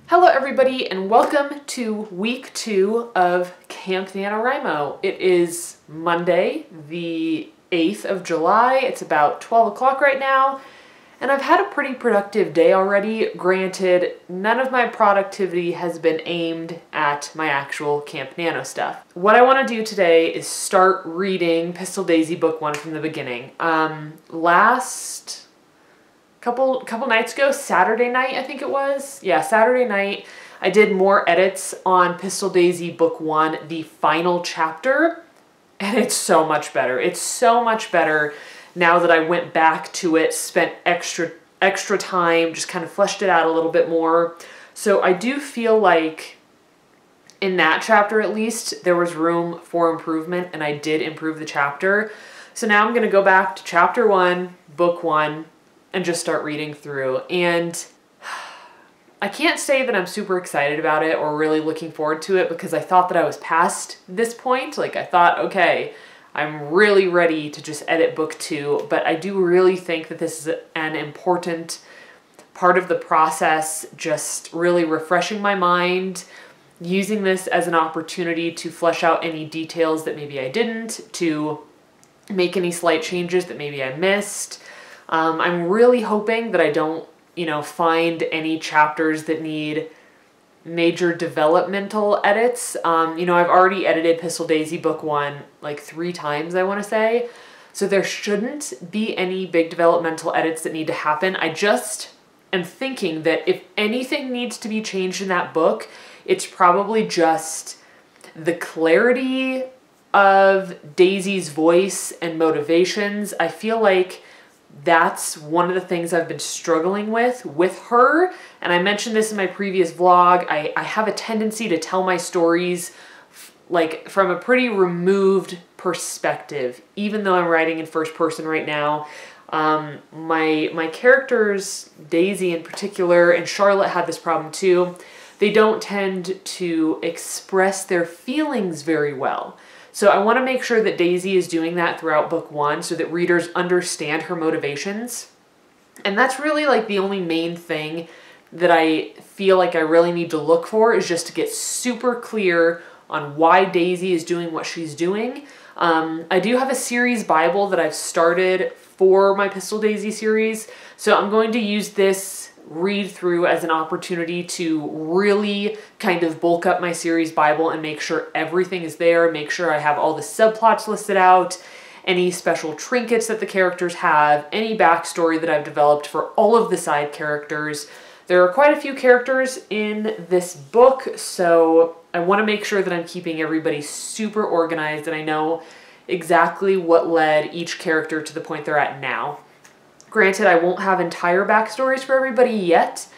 Hello everybody and welcome to week 2 of Camp NaNoWRIMO. It is Monday, the 8th of July. It's about 12 o'clock right now, and I've had a pretty productive day already. Granted, none of my productivity has been aimed at my actual Camp Nano stuff. What I want to do today is start reading Pistol Daisy Book 1 from the beginning. Last couple nights ago, Saturday night I think it was. Yeah, Saturday night, I did more edits on Pistol Daisy Book 1, the final chapter, and it's so much better. It's so much better now that I went back to it, spent extra time, just kind of fleshed it out a little bit more. So I do feel like in that chapter at least, there was room for improvement, and I did improve the chapter. So now I'm going to go back to chapter 1, book 1, and just start reading through. And I can't say that I'm super excited about it or really looking forward to it, because I thought that I was past this point. Like, I thought, okay, I'm really ready to just edit book 2, but I do really think that this is an important part of the process, just really refreshing my mind, using this as an opportunity to flesh out any details that maybe I didn't, to make any slight changes that maybe I missed. I'm really hoping that I don't, find any chapters that need major developmental edits. I've already edited Pistol Daisy Book 1 like 3 times, I want to say. So there shouldn't be any big developmental edits that need to happen. I just am thinking that if anything needs to be changed in that book, it's probably just the clarity of Daisy's voice and motivations. I feel like that's one of the things I've been struggling with her, and I mentioned this in my previous vlog. I have a tendency to tell my stories like from a pretty removed perspective, even though I'm writing in first person right now. My characters, Daisy in particular, and Charlotte had this problem too. They don't tend to express their feelings very well. So I want to make sure that Daisy is doing that throughout book 1 so that readers understand her motivations. And that's really like the only main thing that I feel like I really need to look for, is just to get super clear on why Daisy is doing what she's doing. I do have a series Bible that I've started for my Pistol Daisy series, so I'm going to use this read through as an opportunity to really kind of bulk up my series Bible and make sure everything is there, make sure I have all the subplots listed out, any special trinkets that the characters have, any backstory that I've developed for all of the side characters. There are quite a few characters in this book, so I want to make sure that I'm keeping everybody super organized and I know exactly what led each character to the point they're at now. Granted, I won't have entire backstories for everybody yet,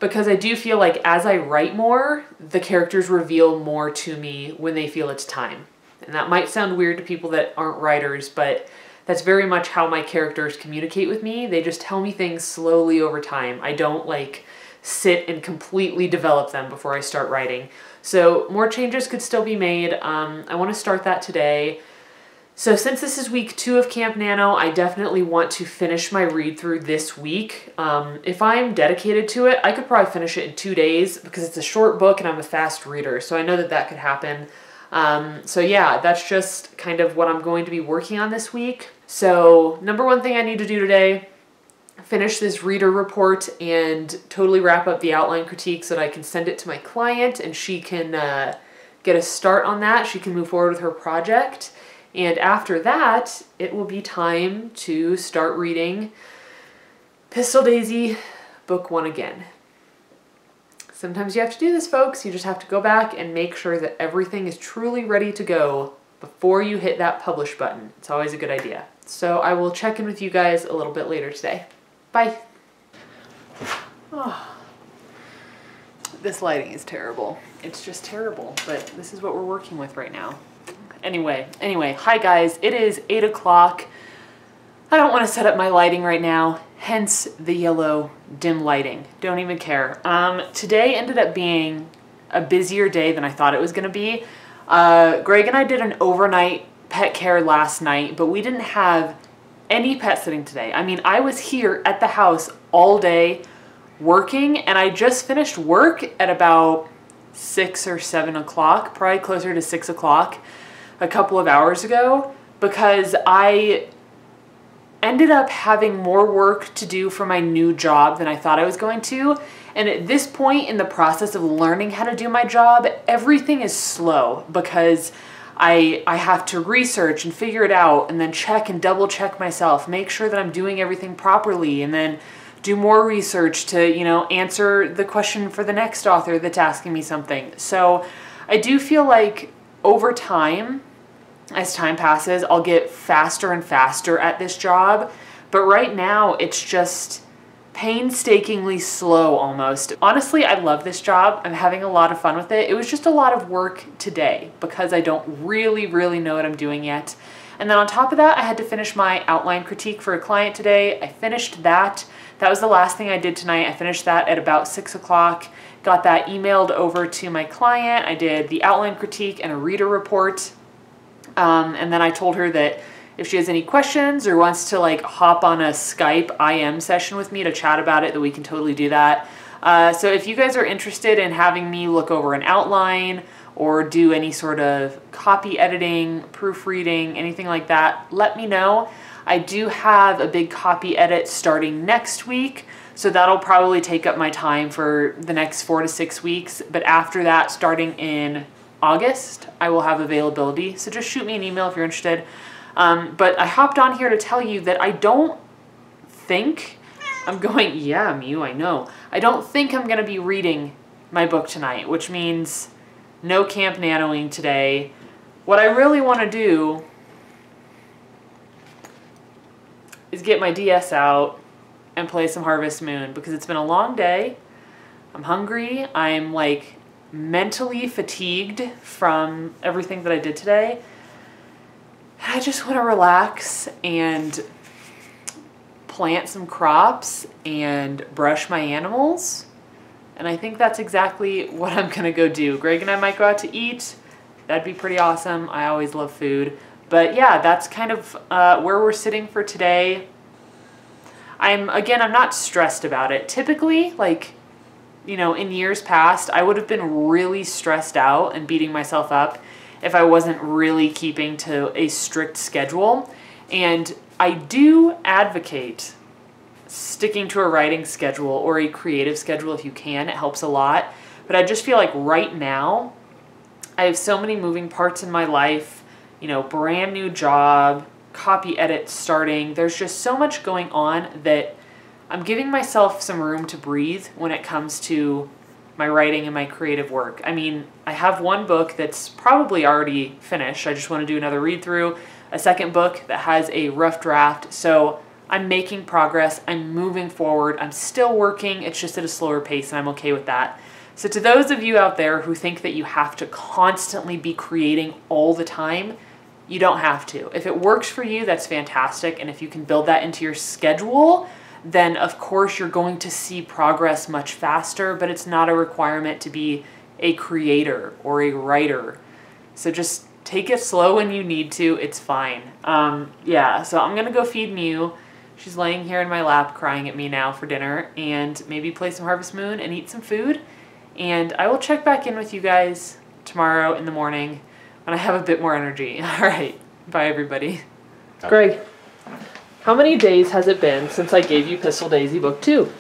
because I do feel like as I write more, the characters reveal more to me when they feel it's time. And that might sound weird to people that aren't writers, but that's very much how my characters communicate with me. They just tell me things slowly over time. I don't like sit and completely develop them before I start writing. So more changes could still be made. I want to start that today. So since this is week 2 of Camp Nano, I definitely want to finish my read through this week. If I'm dedicated to it, I could probably finish it in 2 days, because it's a short book and I'm a fast reader, so I know that that could happen. So yeah, that's just kind of what I'm going to be working on this week. So number 1 thing I need to do today, finish this reader report and totally wrap up the outline critique so that I can send it to my client and she can get a start on that. She can move forward with her project. And after that, it will be time to start reading Pistol Daisy Book 1 again. Sometimes you have to do this, folks. You just have to go back and make sure that everything is truly ready to go before you hit that publish button. It's always a good idea. So I will check in with you guys a little bit later today. Bye. Oh, this lighting is terrible. It's just terrible, but this is what we're working with right now. Anyway, hi guys, it is 8 o'clock. I don't want to set up my lighting right now, hence the yellow dim lighting. Don't even care. Today ended up being a busier day than I thought it was going to be. Greg and I did an overnight pet care last night, but we didn't have any pet sitting today. I mean, I was here at the house all day working, and I just finished work at about 6 or 7 o'clock, probably closer to 6 o'clock a couple of hours ago, because I ended up having more work to do for my new job than I thought I was going to. And at this point in the process of learning how to do my job, everything is slow because I have to research and figure it out and then check and double check myself, make sure that I'm doing everything properly, and then do more research to, you know, answer the question for the next author that's asking me something. So I do feel like over time, as time passes, I'll get faster and faster at this job. But right now, it's just painstakingly slow almost. Honestly, I love this job. I'm having a lot of fun with it. It was just a lot of work today because I don't really know what I'm doing yet. And then on top of that, I had to finish my outline critique for a client today. I finished that. That was the last thing I did tonight. I finished that at about 6 o'clock. Got that emailed over to my client. I did the outline critique and a reader report. And then I told her that if she has any questions or wants to like hop on a Skype IM session with me to chat about it, that we can totally do that. So if you guys are interested in having me look over an outline or do any sort of copy editing, proofreading, anything like that, let me know. I do have a big copy edit starting next week, so that'll probably take up my time for the next 4 to 6 weeks. But after that, starting in August, I will have availability. So just shoot me an email if you're interested. But I hopped on here to tell you that I don't think I'm going, yeah, Mew, I know. I don't think I'm going to be reading my book tonight, which means no camp nanoing today. What I really want to do is get my DS out and play some Harvest Moon because it's been a long day. I'm hungry. I'm like mentally fatigued from everything that I did today. I just want to relax and plant some crops and brush my animals. And I think that's exactly what I'm going to go do. Greg and I might go out to eat. That'd be pretty awesome. I always love food. But yeah, that's kind of where we're sitting for today. I'm not stressed about it. Typically, like, you know, in years past, I would have been really stressed out and beating myself up if I wasn't really keeping to a strict schedule. And I do advocate sticking to a writing schedule or a creative schedule if you can. It helps a lot. But I just feel like right now, I have so many moving parts in my life, you know, brand new job, copy edit starting. There's just so much going on that I'm giving myself some room to breathe when it comes to my writing and my creative work. I mean, I have one book that's probably already finished. I just want to do another read through. A second book that has a rough draft. So I'm making progress. I'm moving forward. I'm still working. It's just at a slower pace, and I'm okay with that. So to those of you out there who think that you have to constantly be creating all the time, you don't have to. If it works for you, that's fantastic. And if you can build that into your schedule, then of course you're going to see progress much faster, but it's not a requirement to be a creator or a writer. So just take it slow when you need to. It's fine. Yeah, so I'm going to go feed Mew. She's laying here in my lap crying at me now for dinner, and maybe play some Harvest Moon and eat some food. And I will check back in with you guys tomorrow in the morning when I have a bit more energy. All right. Bye, everybody. Greg, how many days has it been since I gave you Pistol Daisy Book 2?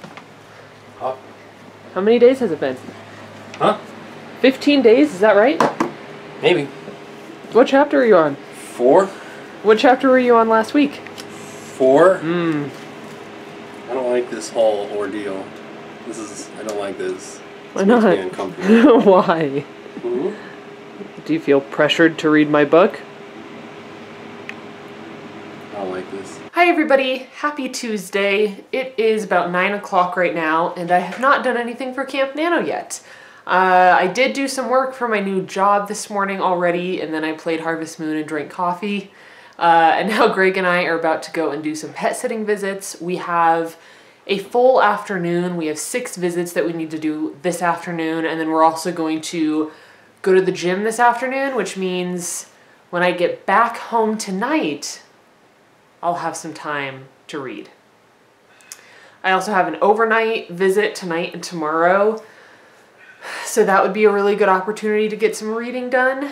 Huh? How many days has it been? Huh? 15 days, is that right? Maybe. What chapter are you on? 4. What chapter were you on last week? 4? I don't like this whole ordeal. I don't like this. Why not? Makes me uncomfortable. Why? Do you feel pressured to read my book? I don't like this. Hi everybody, happy Tuesday. It is about 9 o'clock right now, and I have not done anything for Camp Nano yet. I did do some work for my new job this morning already, and then I played Harvest Moon and drank coffee. And now Greg and I are about to go and do some pet sitting visits. We have a full afternoon. We have 6 visits that we need to do this afternoon, and then we're also going to go to the gym this afternoon, which means when I get back home tonight, I'll have some time to read. I also have an overnight visit tonight and tomorrow. So that would be a really good opportunity to get some reading done.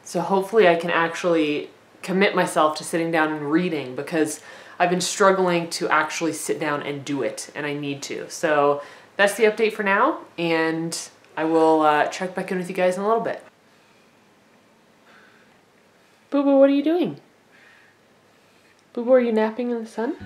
So hopefully I can actually commit myself to sitting down and reading, because I've been struggling to actually sit down and do it, and I need to. So that's the update for now, and I will check back in with you guys in a little bit. Boo Boo, what are you doing? Boo Boo, are you napping in the sun?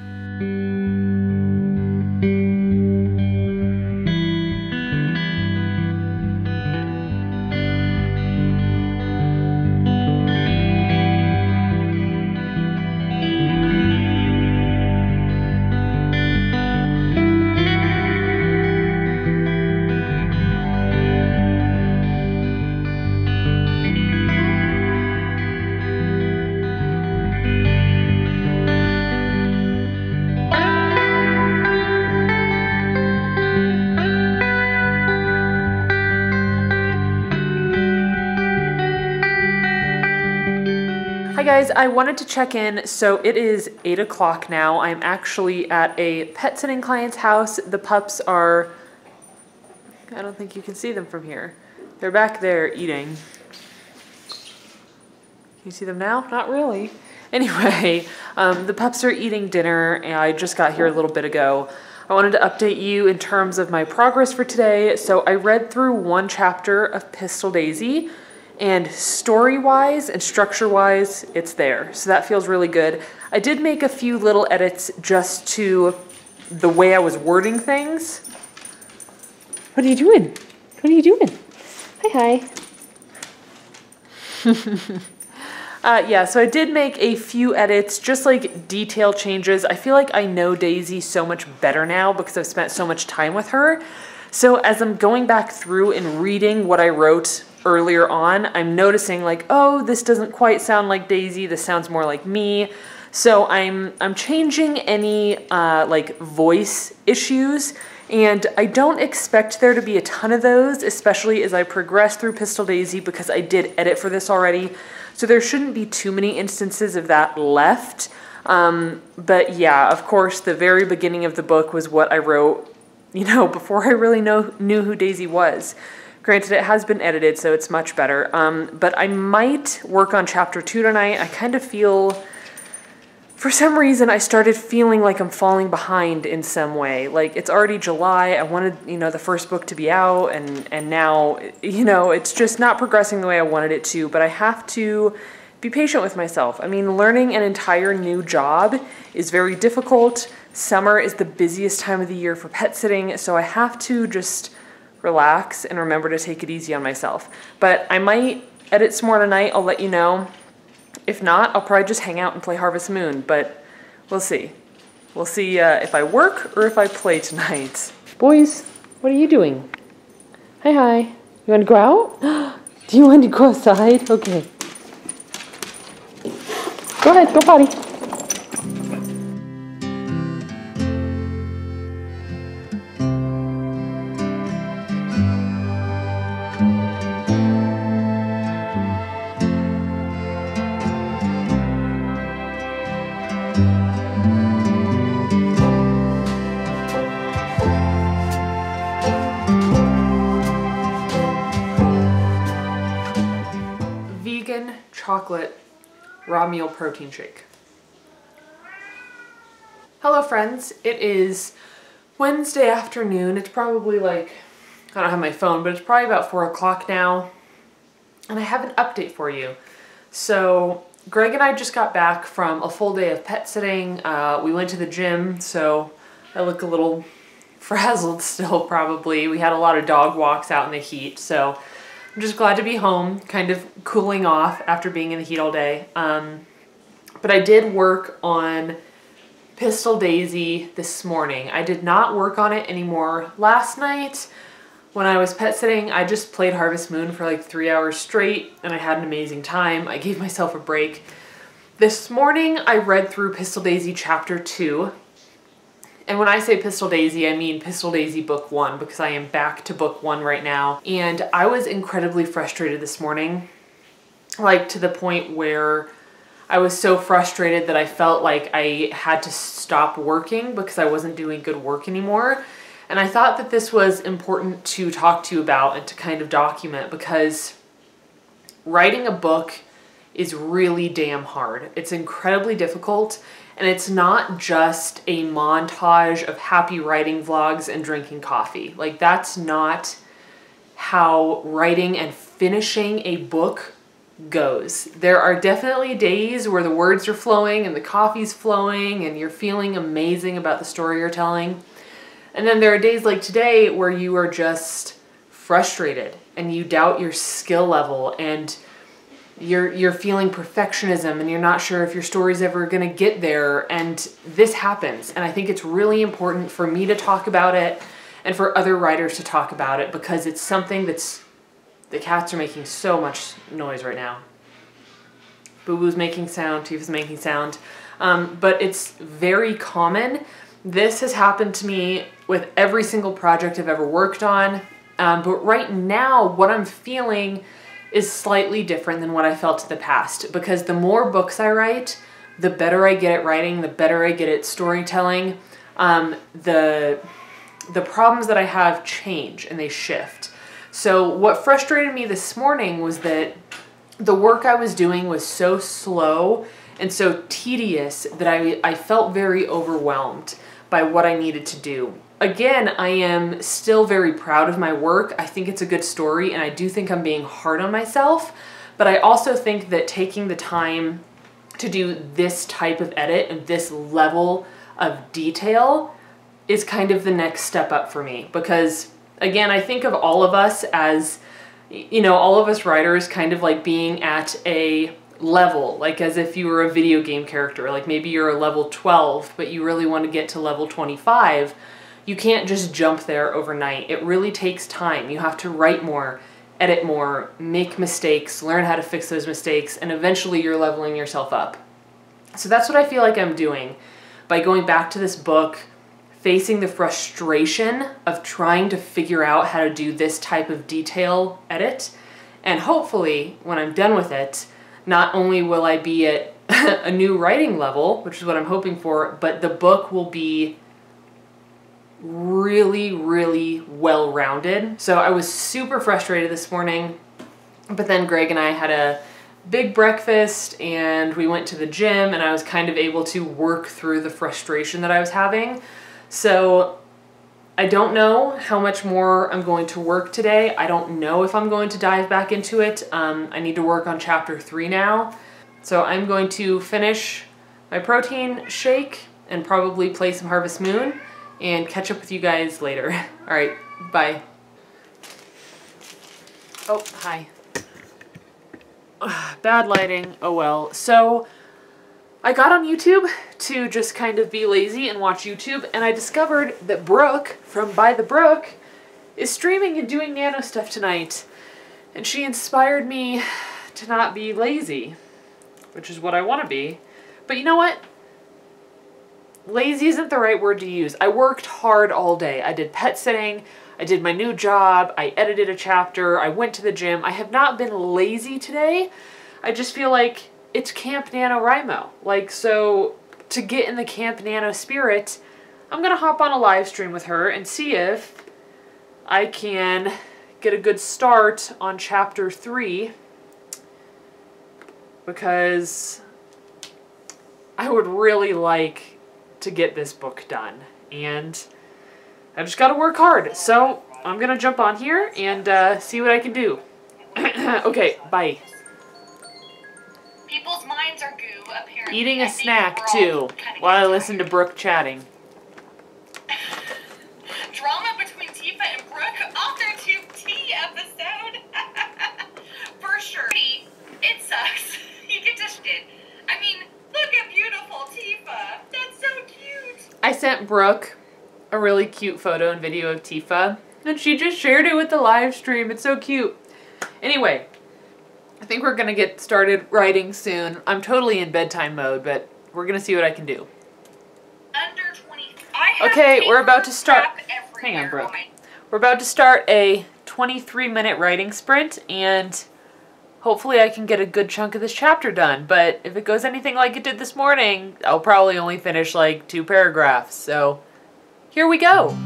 Hi guys, I wanted to check in. So it is 8 o'clock now. I'm actually at a pet sitting client's house. The pups are, I don't think you can see them from here. They're back there eating. Can you see them now? Not really. Anyway, the pups are eating dinner, and I just got here a little bit ago. I wanted to update you in terms of my progress for today. So I read through one chapter of Pistol Daisy, and story-wise and structure-wise, it's there. So that feels really good. I did make a few little edits just to the way I was wording things. What are you doing? What are you doing? Hi, hi. Yeah, so I did make a few edits, just like detail changes. I feel like I know Daisy so much better now because I've spent so much time with her. So as I'm going back through and reading what I wrote earlier on, I'm noticing like, oh, this doesn't quite sound like Daisy, this sounds more like me. So I'm changing any like voice issues, and I don't expect there to be a ton of those, especially as I progress through Pistol Daisy, because I did edit for this already. So there shouldn't be too many instances of that left. But yeah, of course, the very beginning of the book was what I wrote, you know, before I really knew who Daisy was. Granted, it has been edited, so it's much better. But I might work on chapter 2 tonight. I kind of feel, for some reason, I started feeling like I'm falling behind in some way. Like, it's already July. I wanted, you know, the first book to be out, and now, you know, it's just not progressing the way I wanted it to. But I have to be patient with myself. I mean, learning an entire new job is very difficult. Summer is the busiest time of the year for pet sitting, so I have to just relax and remember to take it easy on myself. But I might edit some more tonight. I'll let you know. If not, I'll probably just hang out and play Harvest Moon, but we'll see. We'll see if I work or if I play tonight. Boys, what are you doing? Hi, hi. You want to go out? Do you want to go outside? Okay. Go ahead, go potty. Chocolate raw meal protein shake. Hello friends, it is Wednesday afternoon. It's probably like, I don't have my phone, but it's probably about 4 o'clock now. And I have an update for you. So Greg and I just got back from a full day of pet sitting. We went to the gym, so I look a little frazzled still probably. We had a lot of dog walks out in the heat, so I'm just glad to be home, kind of cooling off after being in the heat all day. But I did work on Pistol Daisy this morning. I did not work on it anymore last night. When I was pet sitting, I just played Harvest Moon for like 3 hours straight, and I had an amazing time. I gave myself a break. This morning, I read through Pistol Daisy chapter 2. And when I say Pistol Daisy, I mean Pistol Daisy book 1, because I am back to book 1 right now. And I was incredibly frustrated this morning, like to the point where I was so frustrated that I felt like I had to stop working because I wasn't doing good work anymore. And I thought that this was important to talk to you about and to kind of document, because writing a book is really damn hard. It's incredibly difficult, and it's not just a montage of happy writing vlogs and drinking coffee. Like, that's not how writing and finishing a book goes. There are definitely days where the words are flowing and the coffee's flowing and you're feeling amazing about the story you're telling. And then there are days like today where you are just frustrated and you doubt your skill level, and you're feeling perfectionism and you're not sure if your story's ever going to get there. And this happens. And I think it's really important for me to talk about it and for other writers to talk about it, because it's something that's... The cats are making so much noise right now. Boo Boo's making sound, Tifa's making sound. But it's very common. This has happened to me with every single project I've ever worked on. But right now, what I'm feeling is slightly different than what I felt in the past. Because the more books I write, the better I get at writing, the better I get at storytelling. The problems that I have change and they shift. So what frustrated me this morning was that the work I was doing was so slow and so tedious that I felt very overwhelmed by what I needed to do. Again, I am still very proud of my work. I think it's a good story, and I do think I'm being hard on myself, but I also think that taking the time to do this type of edit and this level of detail is kind of the next step up for me, because again, I think of all of us as, you know, all of us writers kind of like being at a level, like as if you were a video game character. Like maybe you're a level 12, but you really want to get to level 25. You can't just jump there overnight. It really takes time. You have to write more, edit more, make mistakes, learn how to fix those mistakes, and eventually you're leveling yourself up. So that's what I feel like I'm doing by going back to this book, facing the frustration of trying to figure out how to do this type of detail edit. And hopefully, when I'm done with it, not only will I be at a new writing level, which is what I'm hoping for, but the book will be really, really well-rounded. So I was super frustrated this morning, but then Greg and I had a big breakfast and we went to the gym, and I was kind of able to work through the frustration that I was having. So I don't know how much more I'm going to work today. I don't know if I'm going to dive back into it. I need to work on chapter 3 now. So I'm going to finish my protein shake and probably play some Harvest Moon and catch up with you guys later. All right, bye. Oh, hi. Bad lighting, oh well. So I got on YouTube to just kind of be lazy and watch YouTube, and I discovered that Brooke from By the Brook is streaming and doing nano stuff tonight. And she inspired me to not be lazy, which is what I want to be. But you know what? Lazy isn't the right word to use. I worked hard all day. I did pet sitting, I did my new job, I edited a chapter, I went to the gym. I have not been lazy today. I just feel like it's Camp NaNoWRIMO. Like, so to get in the Camp Nano spirit, I'm going to hop on a live stream with her and see if I can get a good start on chapter 3, because I would really like to get this book done, and I just got to work hard. So I'm going to jump on here and see what I can do. Okay, bye. People's minds are goo, apparently. Eating a snack, too, while I listen to Brooke chatting. Drama between Tifa and Brooke, author tube tea episode. For sure. It sucks. You get to shit. I mean, look at beautiful Tifa. That's so cute. I sent Brooke a really cute photo and video of Tifa, and she just shared it with the live stream. It's so cute. Anyway, I think we're gonna get started writing soon. I'm totally in bedtime mode, but we're gonna see what I can do. Under 20. Okay, we're about to start. Hang on, Brooke. We're about to start a 23-minute writing sprint, and hopefully I can get a good chunk of this chapter done, but if it goes anything like it did this morning, I'll probably only finish like 2 paragraphs, so here we go.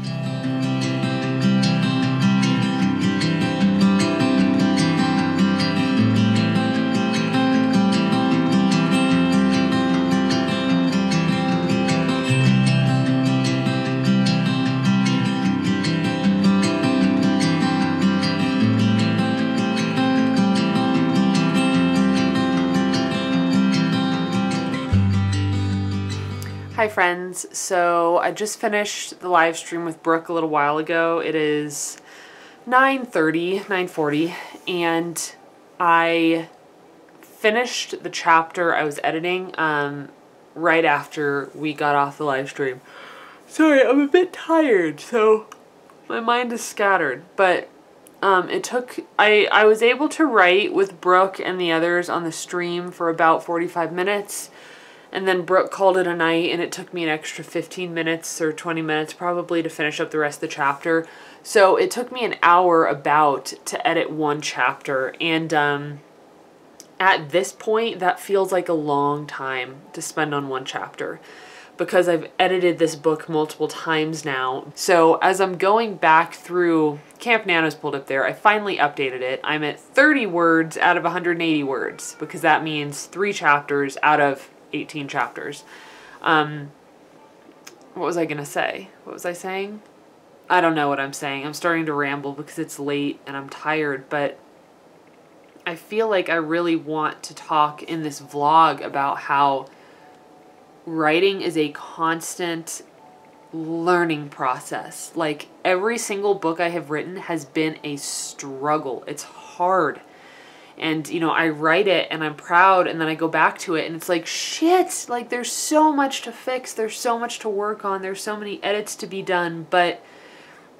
Hi friends, so I just finished the live stream with Brooke a little while ago. It is 9:40, and I finished the chapter I was editing right after we got off the live stream. Sorry, I'm a bit tired, so my mind is scattered, but I was able to write with Brooke and the others on the stream for about 45 minutes. And then Brooke called it a night, and it took me an extra 15 minutes or 20 minutes probably to finish up the rest of the chapter. So it took me an hour about to edit one chapter. And at this point, that feels like a long time to spend on one chapter because I've edited this book multiple times now. So as I'm going back through, Camp Nano's pulled up there, I finally updated it. I'm at 30 words out of 180 words because that means 3 chapters out of 18 chapters. What was I gonna say? What was I saying? I don't know what I'm saying. I'm starting to ramble because it's late and I'm tired, but I feel like I really want to talk in this vlog about how writing is a constant learning process. Like, every single book I have written has been a struggle. It's hard. And, you know, I write it and I'm proud, and then I go back to it and it's like, shit, like there's so much to fix, there's so much to work on, there's so many edits to be done. But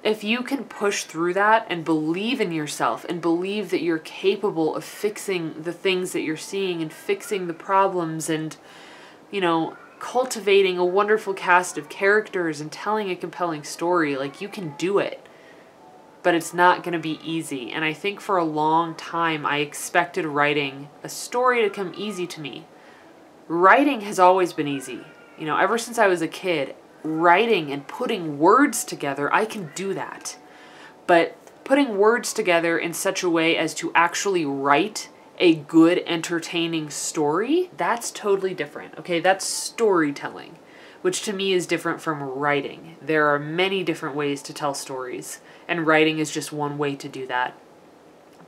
if you can push through that and believe in yourself and believe that you're capable of fixing the things that you're seeing and fixing the problems and, you know, cultivating a wonderful cast of characters and telling a compelling story, like, you can do it. But it's not going to be easy. And I think for a long time I expected writing a story to come easy to me. Writing has always been easy. You know, ever since I was a kid, writing and putting words together, I can do that. But putting words together in such a way as to actually write a good, entertaining story, that's totally different. Okay, that's storytelling, which to me is different from writing. There are many different ways to tell stories, and writing is just one way to do that.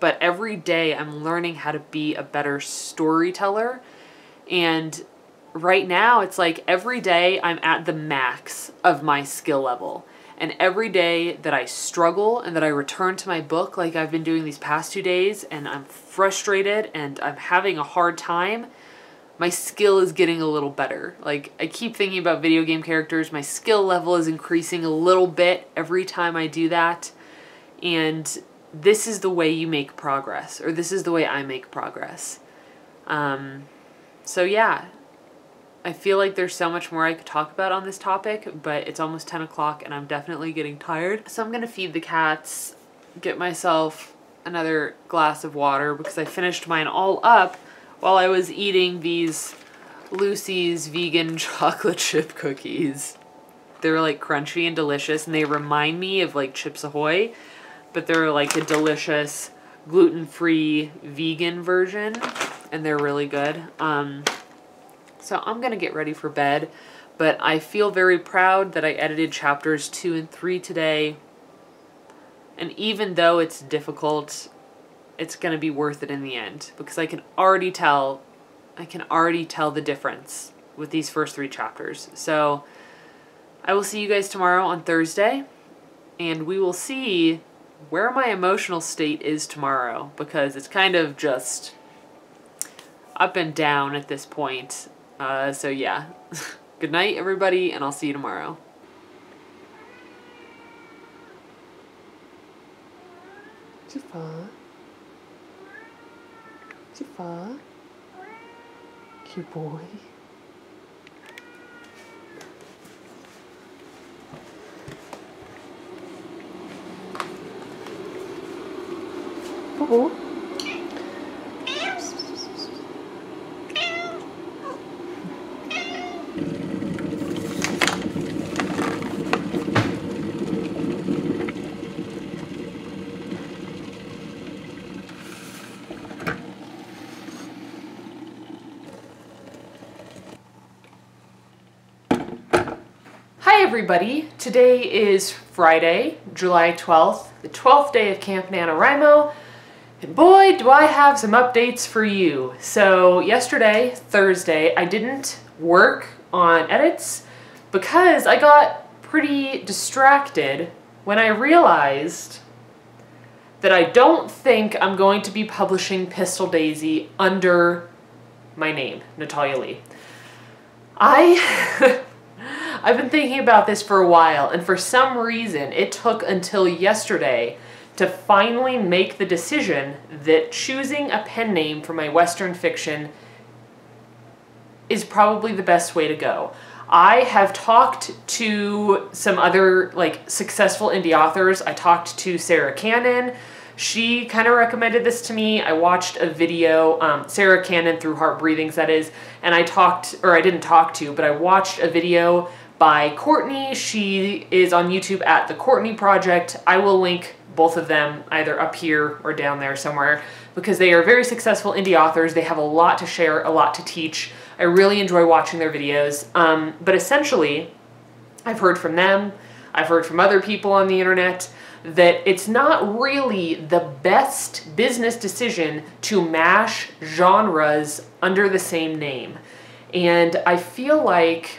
But every day I'm learning how to be a better storyteller, and right now it's like every day I'm at the max of my skill level. And every day that I struggle and that I return to my book like I've been doing these past 2 days and I'm frustrated and I'm having a hard time, my skill is getting a little better. Like, I keep thinking about video game characters. My skill level is increasing a little bit every time I do that. And this is the way you make progress, or this is the way I make progress. So yeah, I feel like there's so much more I could talk about on this topic, but it's almost 10 o'clock and I'm definitely getting tired. So I'm going to feed the cats, get myself another glass of water because I finished mine all up while I was eating these Lucy's vegan chocolate chip cookies. They're like crunchy and delicious, and they remind me of like Chips Ahoy, but they're like a delicious gluten-free vegan version, and they're really good. So I'm gonna get ready for bed, but I feel very proud that I edited chapters 2 and 3 today, and even though it's difficult, it's going to be worth it in the end because I can already tell the difference with these first 3 chapters. So I will see you guys tomorrow on Thursday, and we will see where my emotional state is tomorrow because it's kind of just up and down at this point. So yeah, good night everybody, and I'll see you tomorrow. Jafar. Jafar. Cute boy. Boo-boo. everybody! Today is Friday, July 12th, the 12th day of Camp NaNoWRIMO, and boy do I have some updates for you. So yesterday, Thursday, I didn't work on edits because I got pretty distracted when I realized that I don't think I'm going to be publishing Pistol Daisy under my name, Natalia Lee. I've been thinking about this for a while, and for some reason it took until yesterday to finally make the decision that choosing a pen name for my Western fiction is probably the best way to go. I have talked to some other successful indie authors. I talked to Sarah Cannon. She kind of recommended this to me. I watched a video, Sarah Cannon through Heart Breathings, that is, and I watched a video by Courtney. She is on YouTube at The Courtney Project. I will link both of them either up here or down there somewhere because they are very successful indie authors. They have a lot to share, a lot to teach. I really enjoy watching their videos. But essentially, I've heard from them, I've heard from other people on the internet that it's not really the best business decision to mash genres under the same name. And I feel like,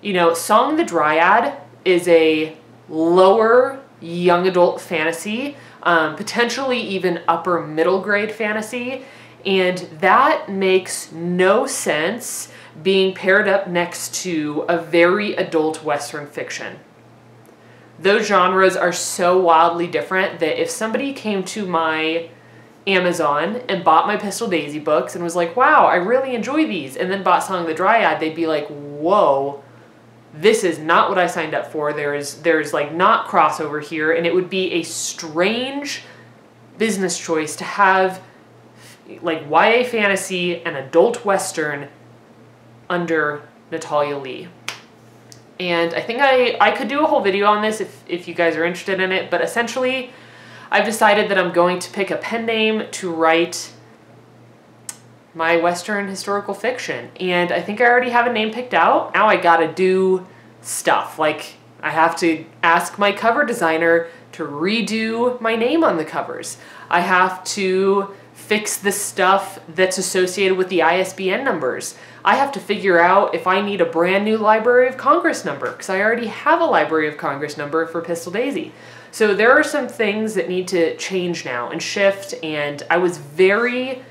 you know, Song of the Dryad is a lower young adult fantasy, potentially even upper middle grade fantasy, and that makes no sense being paired up next to a very adult Western fiction. Those genres are so wildly different that if somebody came to my Amazon and bought my Pistol Daisy books and was like, wow, I really enjoy these, and then bought Song of the Dryad, they'd be like, whoa, this is not what I signed up for. There's not crossover here, and it would be a strange business choice to have YA fantasy and adult Western under Natalia Lee. And I think I could do a whole video on this if you guys are interested in it, but essentially I've decided that I'm going to pick a pen name to write my Western historical fiction. And I think I already have a name picked out. Now I gotta do stuff. Like, I have to ask my cover designer to redo my name on the covers. I have to fix the stuff that's associated with the ISBN numbers. I have to figure out if I need a brand new Library of Congress number, because I already have a Library of Congress number for Pistol Daisy. So there are some things that need to change now and shift, and I was very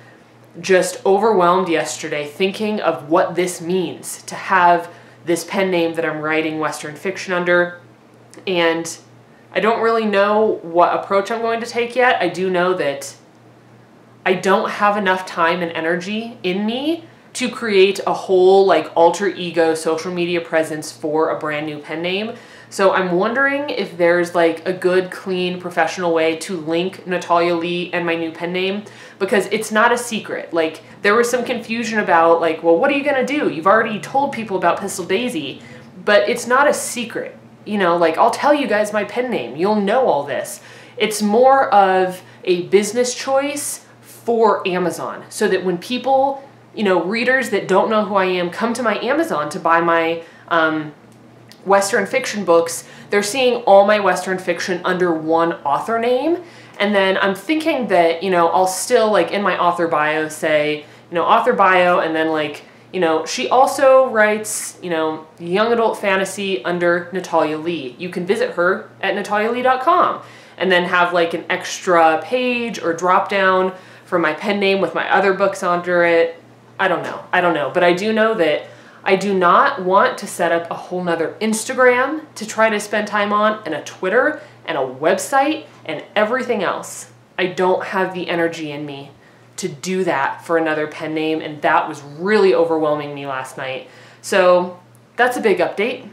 just overwhelmed yesterday thinking of what this means to have this pen name that I'm writing Western fiction under. And I don't really know what approach I'm going to take yet. I do know that I don't have enough time and energy in me to create a whole alter ego social media presence for a brand new pen name. So I'm wondering if there's a good, clean, professional way to link Natalia Lee and my new pen name, because it's not a secret. There was some confusion about well, what are you gonna do? You've already told people about Pistol Daisy, but it's not a secret. You know, I'll tell you guys my pen name. You'll know all this. It's more of a business choice for Amazon, so that when people, you know, readers that don't know who I am come to my Amazon to buy my Western fiction books, they're seeing all my Western fiction under one author name. And then I'm thinking that, you know, I'll still in my author bio say, you know, author bio, and then you know, she also writes, you know, young adult fantasy under Natalia Lee. You can visit her at natalialee.com and then have an extra page or drop down for my pen name with my other books under it. I don't know, but I do know that I do not want to set up a whole nother Instagram to try to spend time on, and a Twitter, and a website, and everything else. I don't have the energy in me to do that for another pen name, and that was really overwhelming me last night. So that's a big update.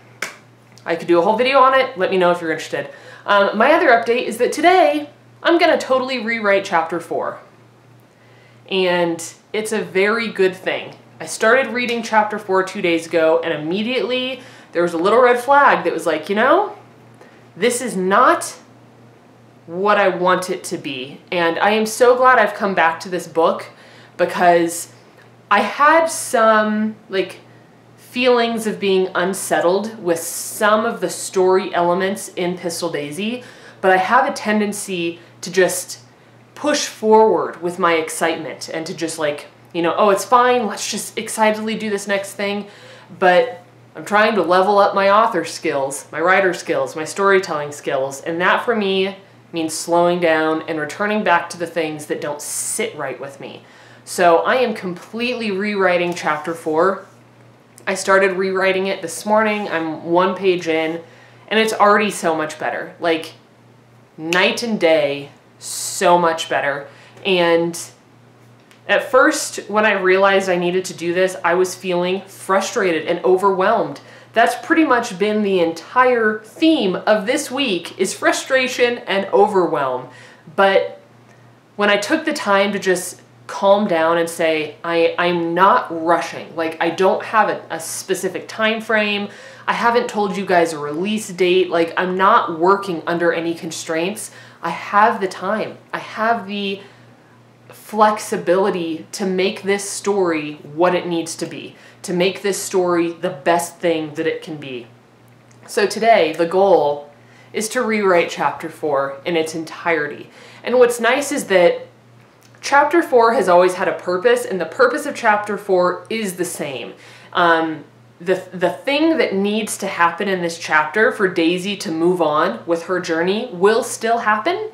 I could do a whole video on it. Let me know if you're interested. My other update is that today I'm gonna totally rewrite chapter 4. And it's a very good thing. I started reading chapter 4 2 days ago, and immediately there was a little red flag that was you know, this is not what I want it to be. And I am so glad I've come back to this book, because I had some feelings of being unsettled with some of the story elements in Pistol Daisy, but I have a tendency to just push forward with my excitement and to just like, you know, oh, it's fine, let's just excitedly do this next thing. But I'm trying to level up my author skills, my writer skills, my storytelling skills, and that for me means slowing down and returning back to the things that don't sit right with me. So I am completely rewriting chapter 4. I started rewriting it this morning. I'm 1 page in, and it's already so much better. Like, night and day, so much better. And at first, when I realized I needed to do this, I was feeling frustrated and overwhelmed. That's pretty much been the entire theme of this week, is frustration and overwhelm. But when I took the time to just calm down and say, I'm not rushing. Like, I don't have a specific time frame. I haven't told you guys a release date. Like, I'm not working under any constraints. I have the time. I have the flexibility to make this story what it needs to be, to make this story the best thing that it can be. So today, the goal is to rewrite chapter 4 in its entirety. And what's nice is that chapter 4 has always had a purpose, and the purpose of chapter 4 is the same. The thing that needs to happen in this chapter for Daisy to move on with her journey will still happen.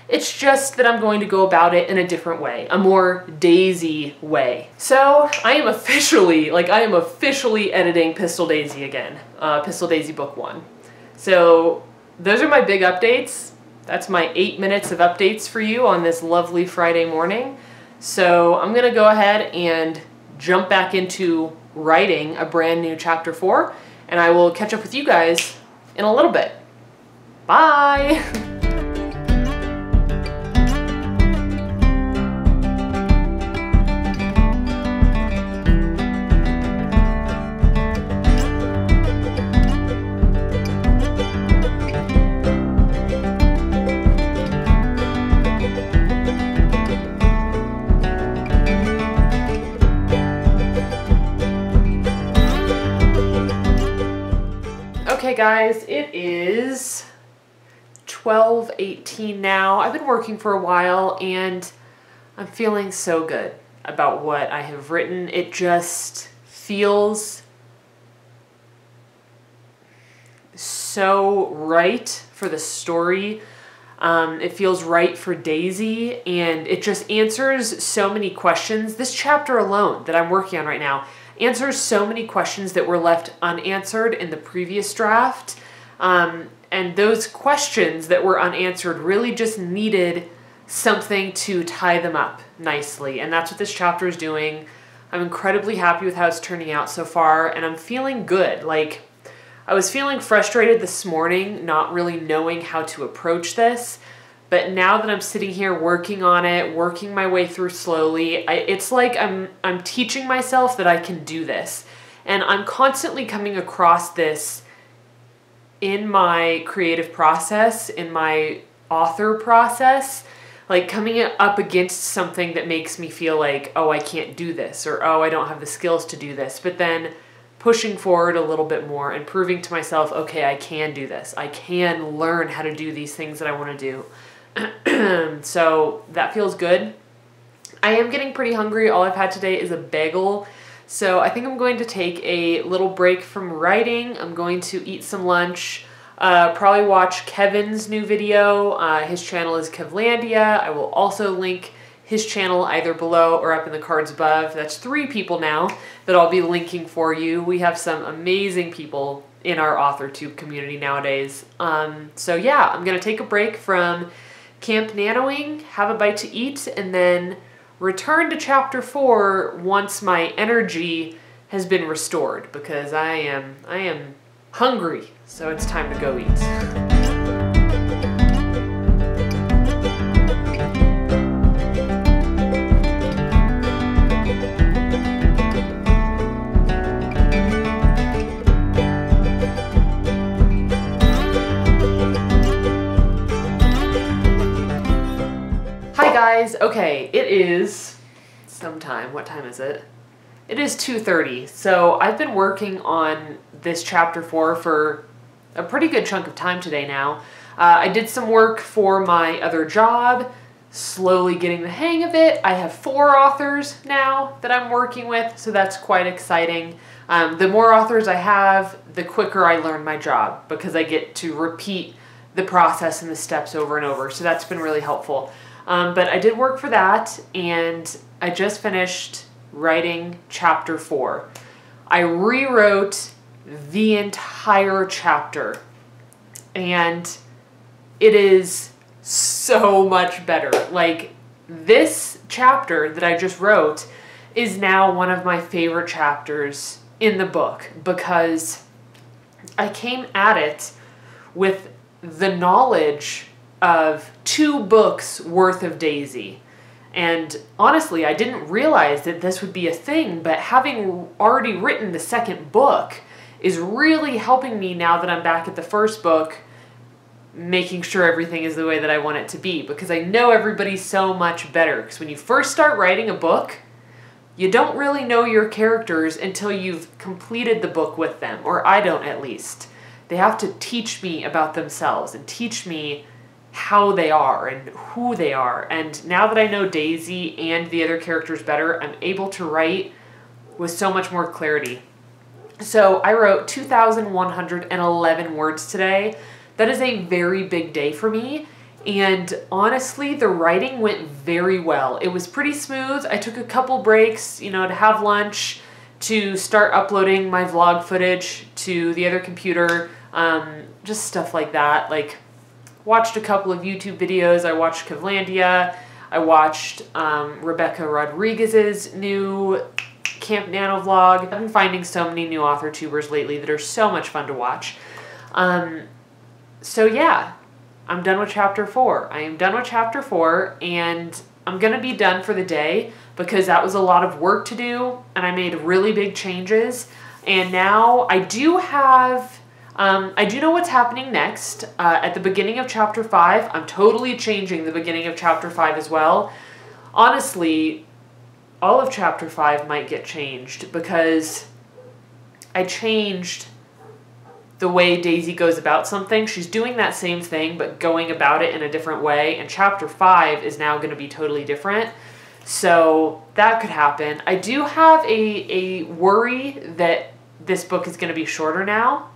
It's just that I'm going to go about it in a different way, a more Daisy way. So I am officially editing Pistol Daisy again, Pistol Daisy book 1. So those are my big updates. That's my 8 minutes of updates for you on this lovely Friday morning. So I'm gonna go ahead and jump back into writing a brand new chapter 4, and I will catch up with you guys in a little bit. Bye! Okay guys, it is 12:18 now. I've been working for a while and I'm feeling so good about what I have written. It just feels so right for the story. It feels right for Daisy, and it just answers so many questions. This chapter alone that I'm working on right now answers so many questions that were left unanswered in the previous draft. And those questions that were unanswered really just needed something to tie them up nicely. And that's what this chapter is doing. I'm incredibly happy with how it's turning out so far, and I'm feeling good. Like, I was feeling frustrated this morning, not really knowing how to approach this. But now that I'm sitting here working on it, working my way through slowly, it's like I'm teaching myself that I can do this. And I'm constantly coming across this in my creative process, in my author process, like coming up against something that makes me feel like, oh, I can't do this, or oh, I don't have the skills to do this. But then pushing forward a little bit more and proving to myself, okay, I can do this. I can learn how to do these things that I want to do. So that feels good. I am getting pretty hungry. All I've had today is a bagel. So I think I'm going to take a little break from writing. I'm going to eat some lunch, probably watch Kevin's new video. His channel is Kevlandia. I will also link his channel either below or up in the cards above. That's 3 people now that I'll be linking for you. We have some amazing people in our AuthorTube community nowadays. So yeah, I'm gonna take a break from Camp Nanoing, have a bite to eat, and then return to chapter 4 once my energy has been restored, because I am hungry, so it's time to go eat. Hi guys, okay, it is sometime, what time is it? It is 2:30, so I've been working on this chapter 4 for a pretty good chunk of time today now. I did some work for my other job, slowly getting the hang of it. I have 4 authors now that I'm working with, so that's quite exciting. The more authors I have, the quicker I learn my job because I get to repeat the process and the steps over and over, so that's been really helpful. But I did work for that, and I just finished writing chapter 4. I rewrote the entire chapter, and it is so much better. Like, this chapter that I just wrote is now one of my favorite chapters in the book because I came at it with the knowledge of 2 books worth of Daisy. And honestly, I didn't realize that this would be a thing, but having already written the 2nd book is really helping me now that I'm back at the 1st book, making sure everything is the way that I want it to be, because I know everybody so much better. Because when you first start writing a book, you don't really know your characters until you've completed the book with them, or I don't at least. They have to teach me about themselves and teach me how they are and who they are. And now that I know Daisy and the other characters better, I'm able to write with so much more clarity. So I wrote 2,111 words today. That is a very big day for me. And honestly, the writing went very well. It was pretty smooth. I took a couple breaks, to have lunch, to start uploading my vlog footage to the other computer, just stuff like that. Like, watched a couple of YouTube videos. I watched Kavlandia. I watched Rebecca Rodriguez's new Camp Nano vlog. I've been finding so many new author tubers lately that are so much fun to watch. So yeah, I'm done with chapter 4. I am done with chapter 4, and I'm going to be done for the day because that was a lot of work to do, and I made really big changes. And now I do have... I do know what's happening next. At the beginning of chapter 5, I'm totally changing the beginning of chapter 5 as well. Honestly, all of chapter 5 might get changed because I changed the way Daisy goes about something. She's doing that same thing, but going about it in a different way, and chapter 5 is now going to be totally different. So that could happen. I do have a worry that this book is going to be shorter now.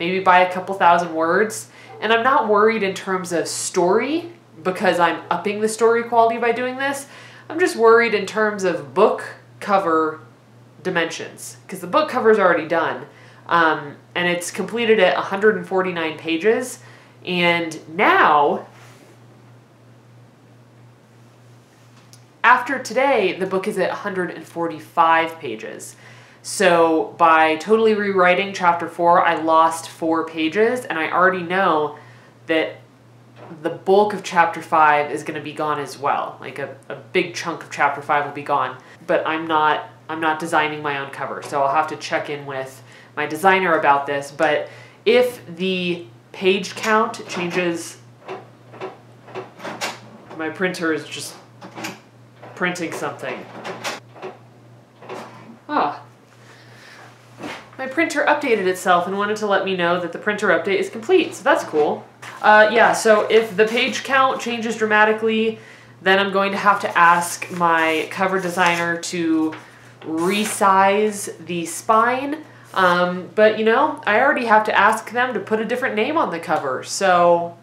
Maybe by a couple thousand words. And I'm not worried in terms of story because I'm upping the story quality by doing this. I'm just worried in terms of book cover dimensions because the book cover is already done. And it's completed at 149 pages. And now, after today, the book is at 145 pages. So by totally rewriting chapter 4, I lost 4 pages, and I already know that the bulk of chapter 5 is going to be gone as well. Like a big chunk of chapter 5 will be gone, but I'm not designing my own cover, so I'll have to check in with my designer about this. But if the page count changes, my printer is just printing something. My printer updated itself and wanted to let me know that the printer update is complete, so that's cool. Yeah, so if the page count changes dramatically, then I'm going to have to ask my cover designer to resize the spine. But, I already have to ask them to put a different name on the cover, so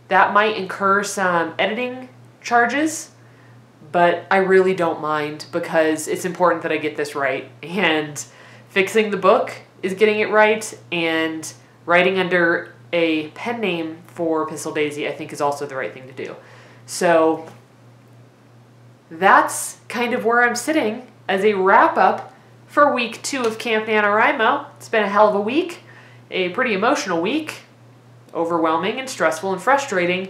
that might incur some editing charges, but I really don't mind because it's important that I get this right, and fixing the book is getting it right, and writing under a pen name for Pistol Daisy I think is also the right thing to do. So that's kind of where I'm sitting as a wrap-up for week 2 of Camp NaNoWRIMO. It's been a hell of a week, a pretty emotional week, overwhelming and stressful and frustrating,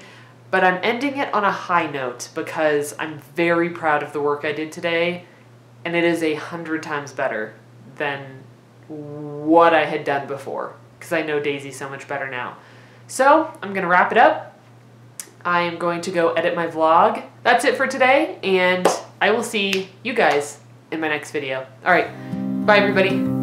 but I'm ending it on a high note because I'm very proud of the work I did today, and it is 100 times better than what I had done before because I know Daisy so much better now. So I'm going to wrap it up. I am going to go edit my vlog. That's it for today, and I will see you guys in my next video. All right, bye everybody.